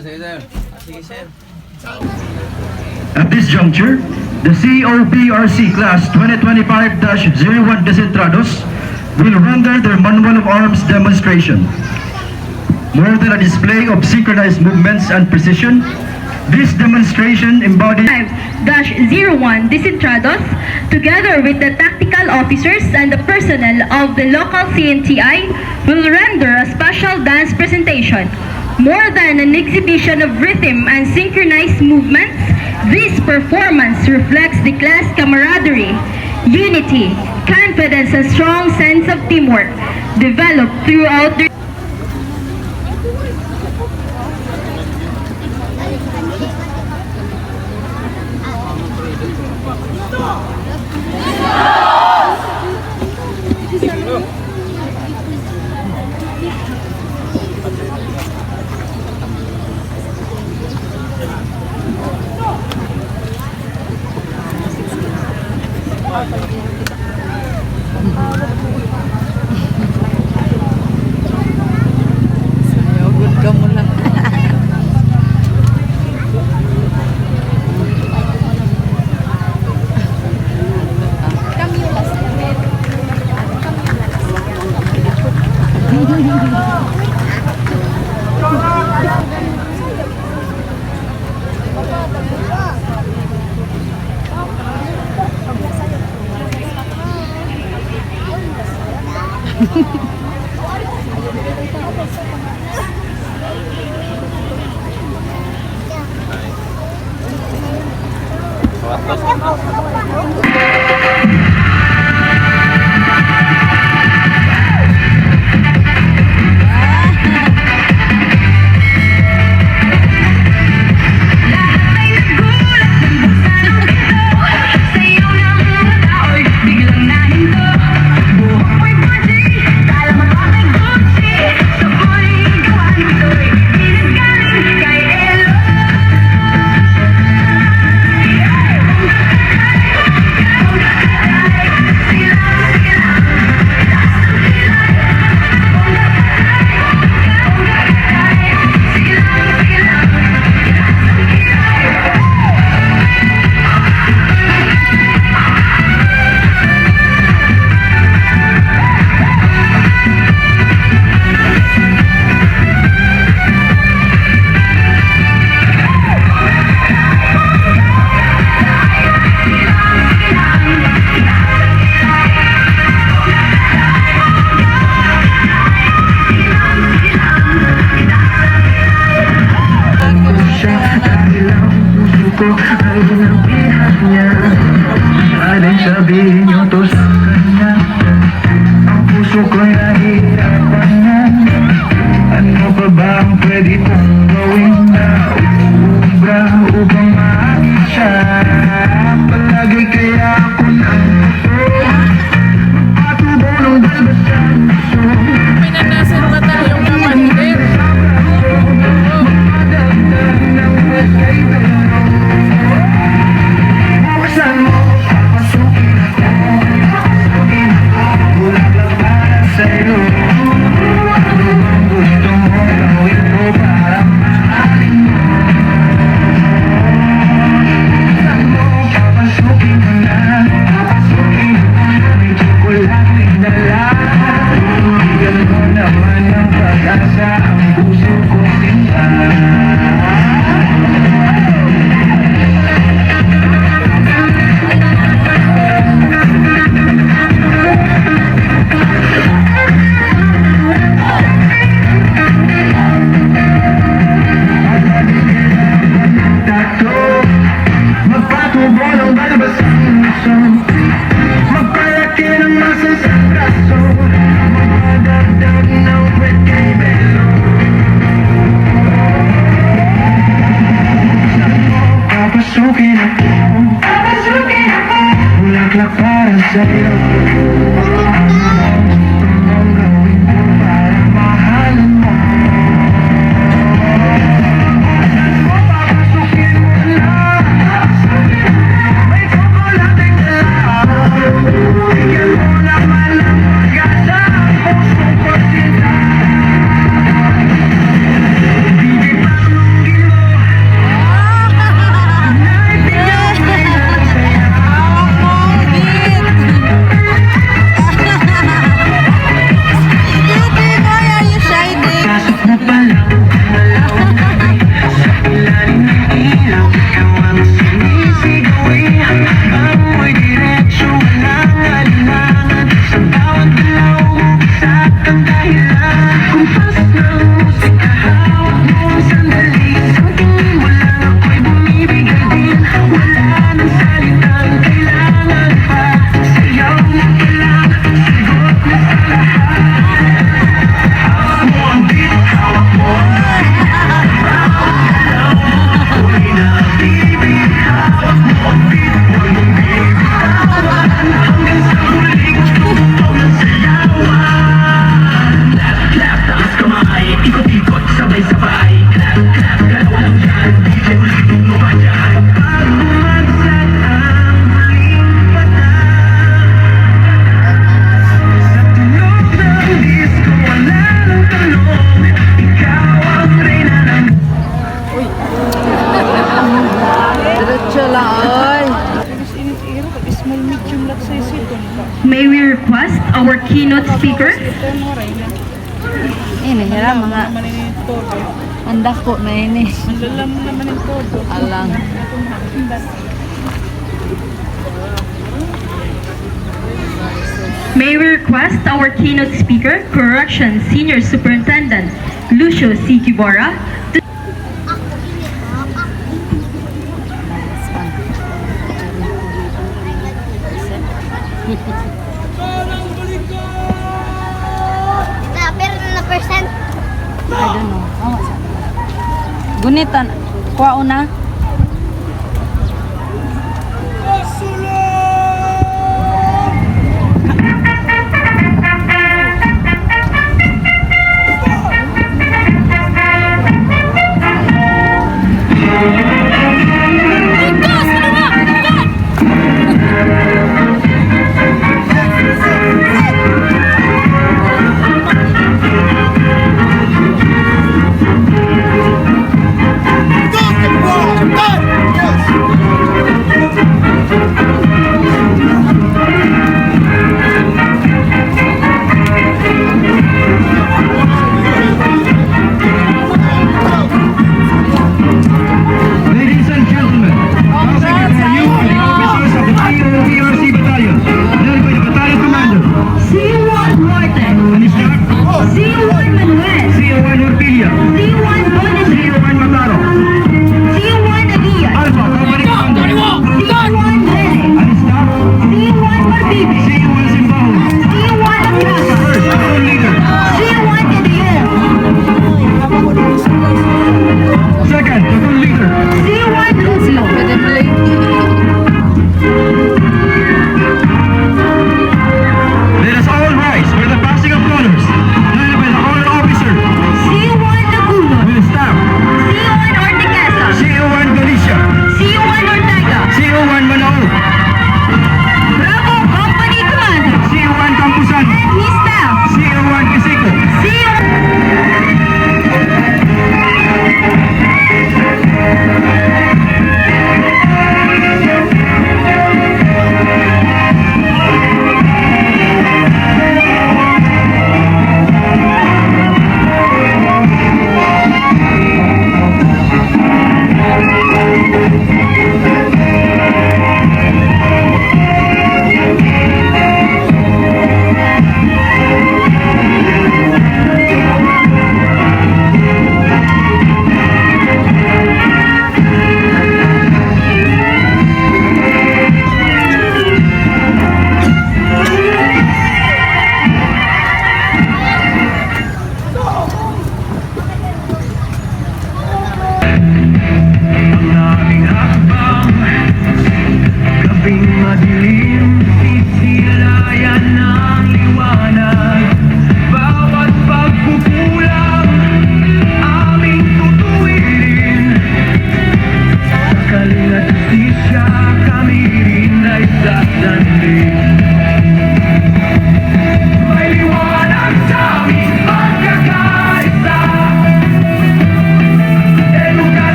Sige, sir. At this juncture, the COPRC Class 2025-01 Decentrados will render their Manual of Arms demonstration. More than a display of synchronized movements and precision, this demonstration embodies 5-01 Decentrados, together with the tactical officers and the personnel of the local CNTI, will render a special dance presentation. More than an exhibition of rhythm and synchronized movements, this performance reflects the class camaraderie, unity, confidence, and strong sense of teamwork developed throughout the Good ka mo lang. Aling sabihin nyo to sa kanya, ang puso ko'y nahihirapan na. Ano pa ba ang pwede kong gawin na ubra upang maakit siya? Palagi kaya ako ng puso, magpatubo ng dalbasan puso. Pinanasan ba tayong kapatid? Magdagdag ng escape. Buksan mo, papasukin ako, bulaklak para sa'yo. Ano bang gusto mo gawin mo para mahalin mo? Buksan mo, papasukin mo na, may tsokolating dala. Bigyan mo naman ng pag-asa ang puso kong sinta. Magpatubo ng balabasang puso, magpalaki ng muscles sa braso, magpadagdag ng wet kay Belo. Buksan mo, papasukin ako, bulaklak para sa'yo. Ano bang gawin mo para mahalin mo? Buksan mo, papasukin mo na, may tsokolating dala. Bigyan mo naman ng pag-asa ang puso ko sinta. Di pa Small, medium, large size ito. May we request our keynote speaker, Ini hira mga Naman ini todo. andak ko na ini. Ang lalam naman yung todo. Alang. may we request our keynote speaker, Corrections Senior Superintendent Lucio C. Kibora, to Pero na percent. I don't know. Oh, Gunitan. Kuha una.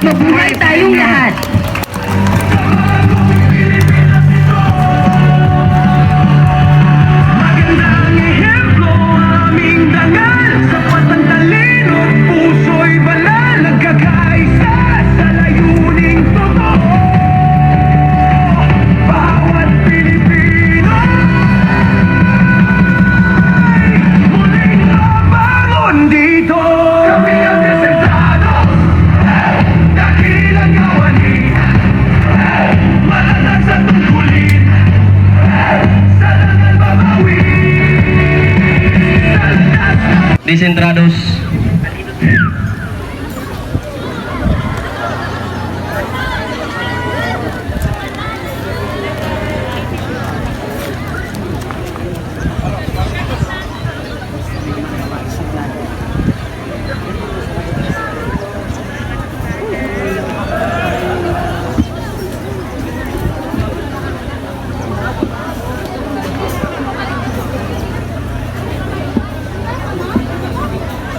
Mabuhay tayong lahat! Magandang ehemplo aming dangal. Sapat ang talino, puso'y banal. Nagkakaisa sa layuning totoo. Bawat Pilipino ay muling babangon dito. Kami ang desentado, dakilang kawani, matatag sa tungkulin, sa langal babawi. Desentrados.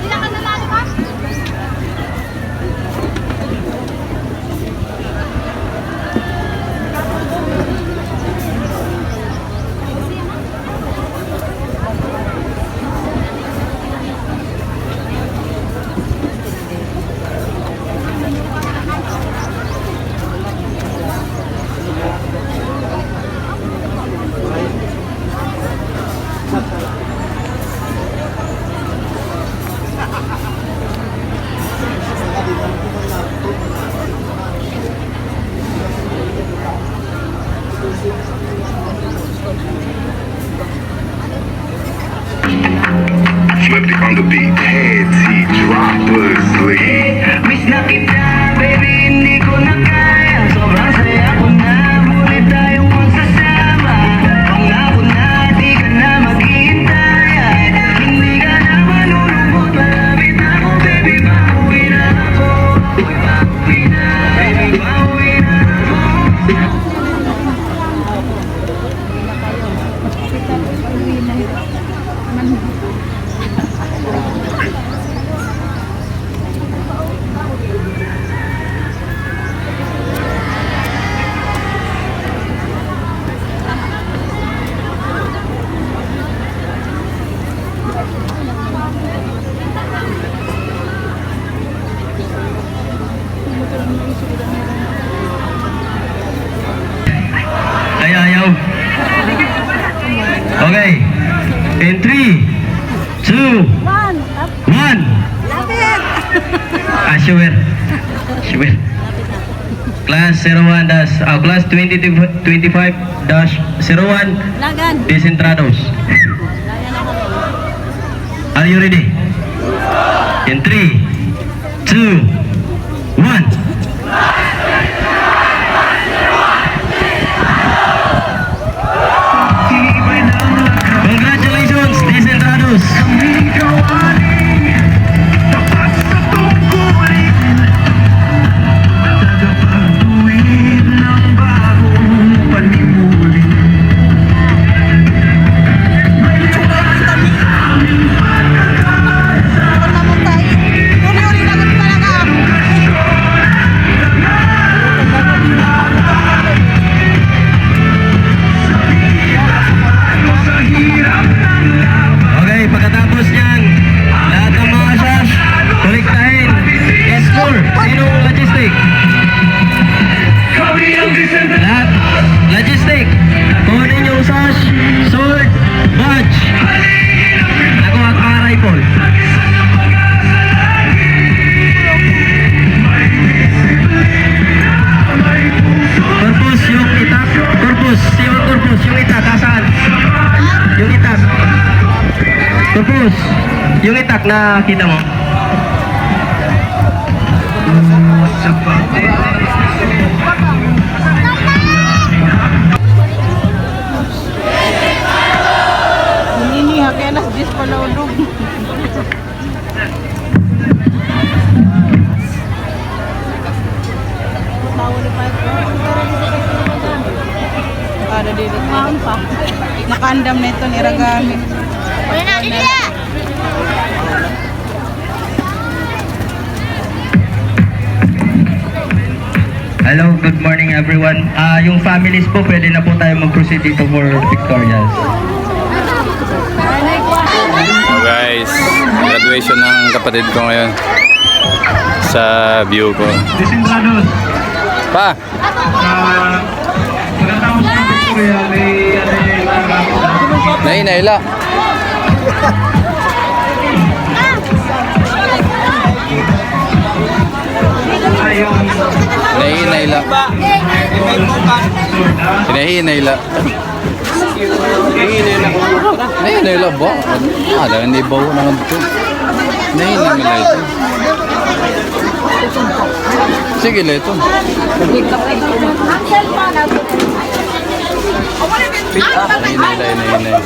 Sila ka nalalo ka? Flipped it on the beat, head droppers lead. Miss na kita, baby, hindi ko na kaya. Sobrang saya ko na, bulit tayong magsasama. Pangako na, di ka na maghihintay. Hindi ka na malulungkot, malapit ako, baby, pauwi na ako. Pauwi na, baby, pauwi na ako. Ay, ayaw. Okay. In 3, 2, 1. Sure. Sure. Class 01 dash, class 2025 dash 01 Lagan. Desentrados. Are you ready? In 3, 2, 1. Congratulations, Desentrados. Tapat sa tungkulin, tagapagtuwid ng bagong panimuli. May liwanag aming pagkakasa. Okay, pagkatapos niyan, lahat ng mga sash, kolektahin. S4, sinong logistic? Kami ang descendant. Lahat, logistic. Kunin yung sash, sword, badge. Ako at mga rifle. Purpose yung itak. Purpose yung itak. Asaan? Yung itak. Purpose. Yung itak na kita mo. Ini kaya nas 10 pala ulog. Ada di depan pa. Nakandam na ito ni Ragami. Wala na, Lilia! Hello, good morning everyone. Yung families po, pwede na po tayo mag-proceed dito for pictorials. So guys, graduation ng kapatid ko ngayon sa view ko. Disintrados. Pa! Pagkatapos ng pictorial, Nahinahila. Nahinahila. Nahinahila. Nahinahila ba? Hindi ba ako naman ito? Nahinahila ito. Sige lang ito. Nahinahila.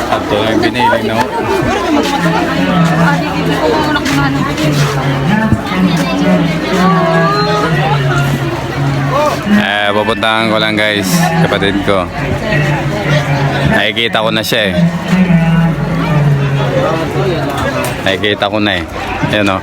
Ito ang binilig na ako. Pupuntahan ko lang guys, kapatid ko. Nakikita ko na siya eh. Nakikita ko na eh. Ayan o.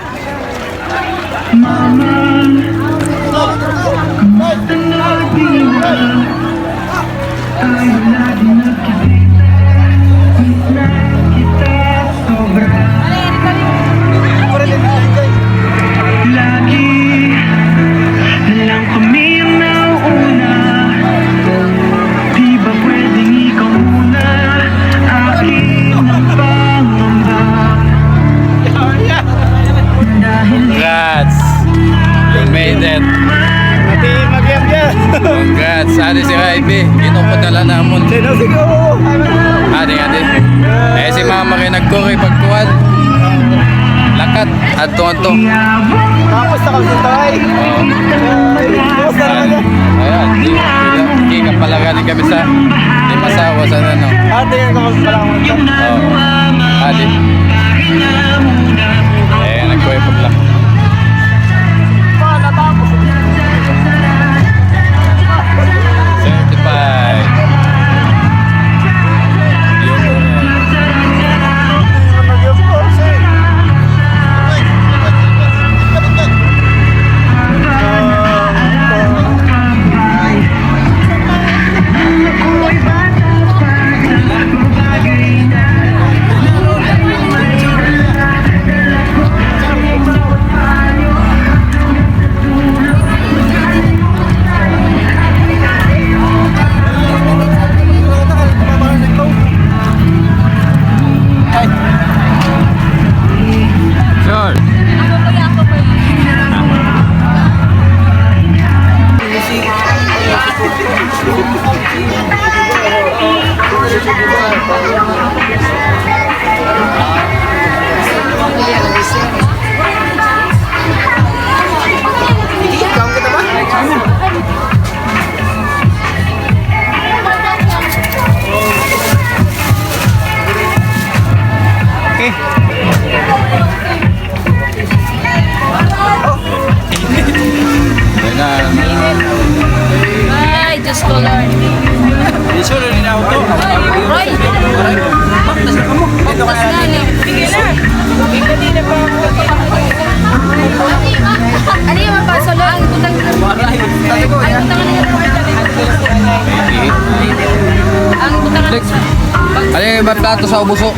Congrats! You made it! Congrats! Adi si Raibi, ginupadala namon. Adi. Si mama kayo nagkuri pagkuhan. Lakat, ato. Tapos na kami tayo. Ayan, di kapalaganin kami sa di masawa sa ano. Ate, yung kapag pala Adi. Nagkuhay paglang. Certified. Sure. Ay, Diyos ko, Lord. Roy! Bukas na eh. Ano yung mapaso, Lord? Ang butang na Ang butang na Ano yung iba plato sa ubuso?